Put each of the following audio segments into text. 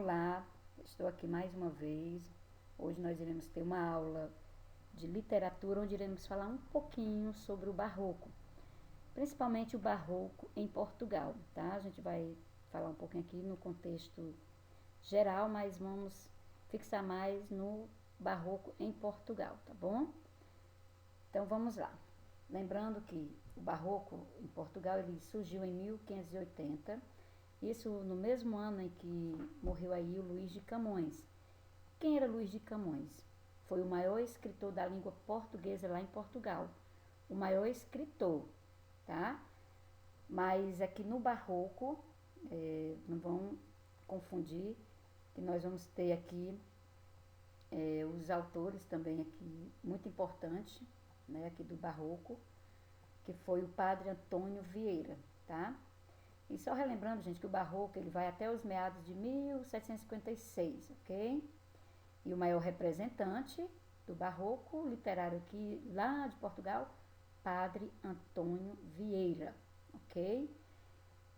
Olá, estou aqui mais uma vez. Hoje nós iremos ter uma aula de literatura onde iremos falar um pouquinho sobre o barroco, principalmente o barroco em Portugal, tá? A gente vai falar um pouquinho aqui no contexto geral, mas vamos fixar mais no barroco em Portugal, tá bom? Então vamos lá. Lembrando que o barroco em Portugal ele surgiu em 1580, isso no mesmo ano em que morreu aí o Luís de Camões. Quem era Luís de Camões? Foi o maior escritor da língua portuguesa lá em Portugal. O maior escritor, tá? Mas aqui no barroco, não vão confundir, que nós vamos ter aqui os autores também aqui, muito importante, né, aqui do barroco, que foi o padre Antônio Vieira, tá? E só relembrando, gente, que o barroco ele vai até os meados de 1756, ok? E o maior representante do barroco literário aqui, lá de Portugal, Padre Antônio Vieira, ok?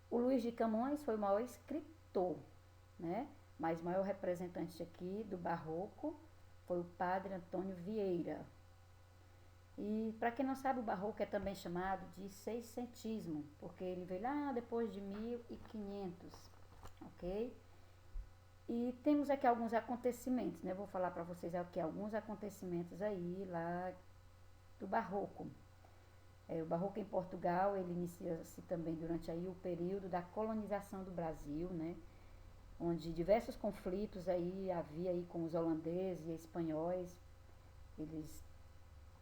O Luís de Camões foi o maior escritor, né? Mas o maior representante aqui do barroco foi o Padre Antônio Vieira. E para quem não sabe, o barroco é também chamado de seiscentismo, porque ele veio lá depois de 1500, ok? E temos aqui alguns acontecimentos, né? Vou falar para vocês aqui alguns acontecimentos aí lá do barroco. O barroco em Portugal, ele inicia-se também durante aí o período da colonização do Brasil, né? Onde diversos conflitos aí havia aí com os holandeses e espanhóis. Eles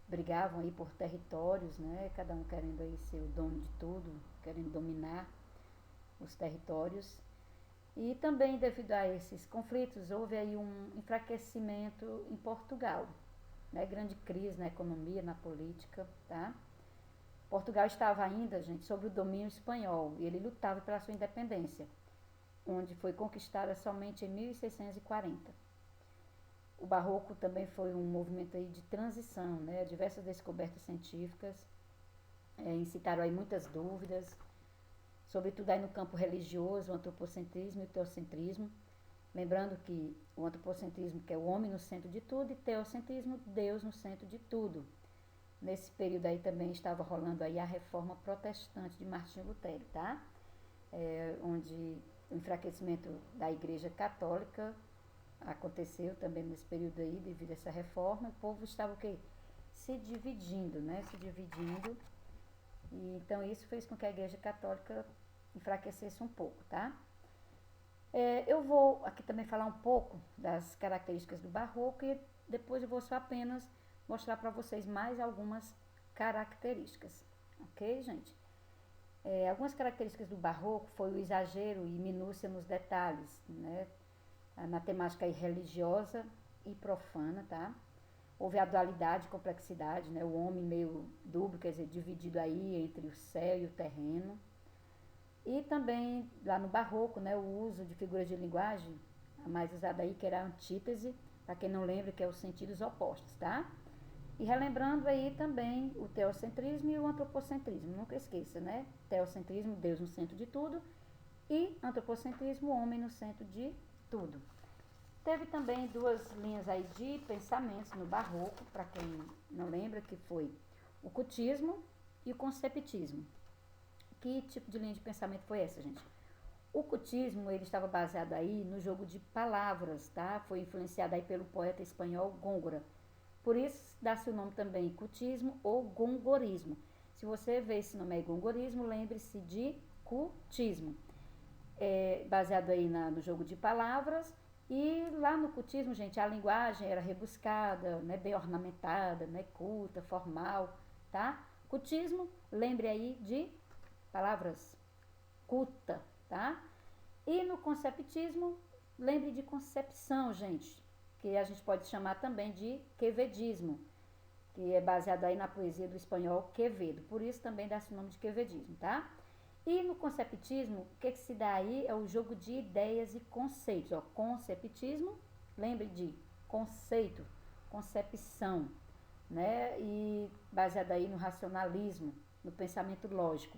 brigavam aí por territórios, né? Cada um querendo aí ser o dono de tudo, querendo dominar os territórios. E também devido a esses conflitos houve aí um enfraquecimento em Portugal, né? Grande crise na economia, na política, tá? Portugal estava ainda, gente, sob o domínio espanhol e ele lutava pela sua independência, onde foi conquistada somente em 1640. O barroco também foi um movimento aí de transição, né? Diversas descobertas científicas incitaram aí muitas dúvidas, sobretudo aí no campo religioso, o antropocentrismo e o teocentrismo. Lembrando que o antropocentrismo que é o homem no centro de tudo e teocentrismo, Deus no centro de tudo. Nesse período aí também estava rolando aí a reforma protestante de Martinho Lutero, tá? Onde o enfraquecimento da Igreja Católica aconteceu também nesse período aí, devido a essa reforma, o povo estava o quê? Se dividindo, né? Se dividindo. E então isso fez com que a Igreja Católica enfraquecesse um pouco, tá? Eu vou aqui também falar um pouco das características do barroco e depois eu vou só apenas mostrar para vocês mais algumas características, ok, gente? Algumas características do barroco foi o exagero e minúcia nos detalhes, né? Na temática religiosa e profana, tá? Houve a dualidade e complexidade, né? O homem meio dúbio, quer dizer, dividido aí entre o céu e o terreno. E também, lá no barroco, né, o uso de figuras de linguagem, a mais usada aí, que era a antítese, para quem não lembra, que é os sentidos opostos, tá? E relembrando aí também o teocentrismo e o antropocentrismo, nunca esqueça, né? Teocentrismo, Deus no centro de tudo, e antropocentrismo, homem no centro de tudo. Teve também duas linhas aí de pensamentos no barroco, para quem não lembra, que foi o cultismo e o conceptismo. Que tipo de linha de pensamento foi essa, gente? O cultismo, ele estava baseado aí no jogo de palavras, tá? Foi influenciado aí pelo poeta espanhol Góngora. Por isso, dá-se o nome também cultismo ou gongorismo. Se você vê esse nome aí, gongorismo, lembre-se de cultismo. Baseado aí no jogo de palavras. E lá no cultismo, gente, a linguagem era rebuscada, né, bem ornamentada, né, culta, formal, tá? Cultismo, lembre aí de palavras culta, tá? E no conceptismo, lembre de concepção, gente, que a gente pode chamar também de quevedismo, que é baseado aí na poesia do espanhol Quevedo, por isso também dá-se o nome de quevedismo, tá? E no conceptismo, o que se dá aí é o jogo de ideias e conceitos, ó, conceptismo, lembre de conceito, concepção, né? E baseado aí no racionalismo, no pensamento lógico.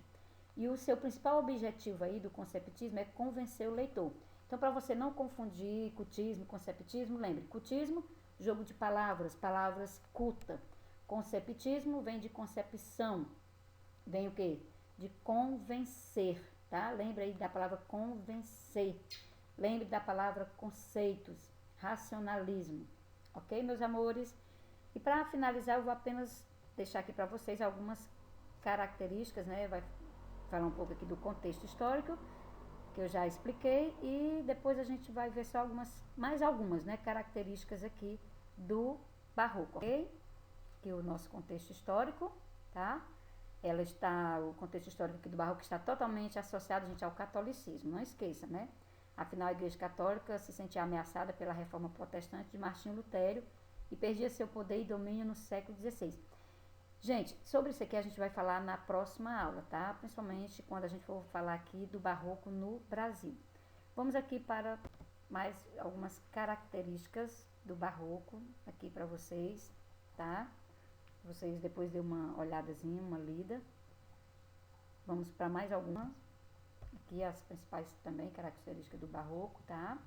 E o seu principal objetivo aí do conceptismo é convencer o leitor. Então Então, para você não confundir cultismo e conceptismo, lembre, cultismo, jogo de palavras, palavras culta. Conceptismo vem de concepção, vem o quê? De convencer, tá? Lembre aí da palavra convencer. Lembre da palavra conceitos, racionalismo. Ok, meus amores? E para finalizar, eu vou apenas deixar aqui para vocês algumas características, né? Vai falar um pouco aqui do contexto histórico, que eu já expliquei, e depois a gente vai ver só mais algumas, né, características aqui do barroco, ok? Que o nosso contexto histórico, tá? O contexto histórico aqui do barroco está totalmente associado, gente, ao catolicismo, não esqueça, né? Afinal, a Igreja Católica se sentia ameaçada pela reforma protestante de Martinho Lutero e perdia seu poder e domínio no século XVI. Gente, sobre isso aqui a gente vai falar na próxima aula, tá? Principalmente quando a gente for falar aqui do barroco no Brasil. Vamos aqui para mais algumas características do barroco aqui para vocês, tá? Vocês depois dêem uma olhadazinha, uma lida. Vamos para mais algumas. Aqui as principais também características do barroco, tá?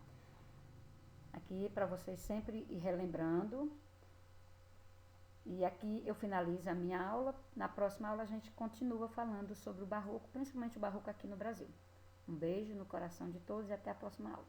Aqui para vocês sempre ir relembrando. E aqui eu finalizo a minha aula. Na próxima aula a gente continua falando sobre o barroco, principalmente o barroco aqui no Brasil. Um beijo no coração de todos e até a próxima aula.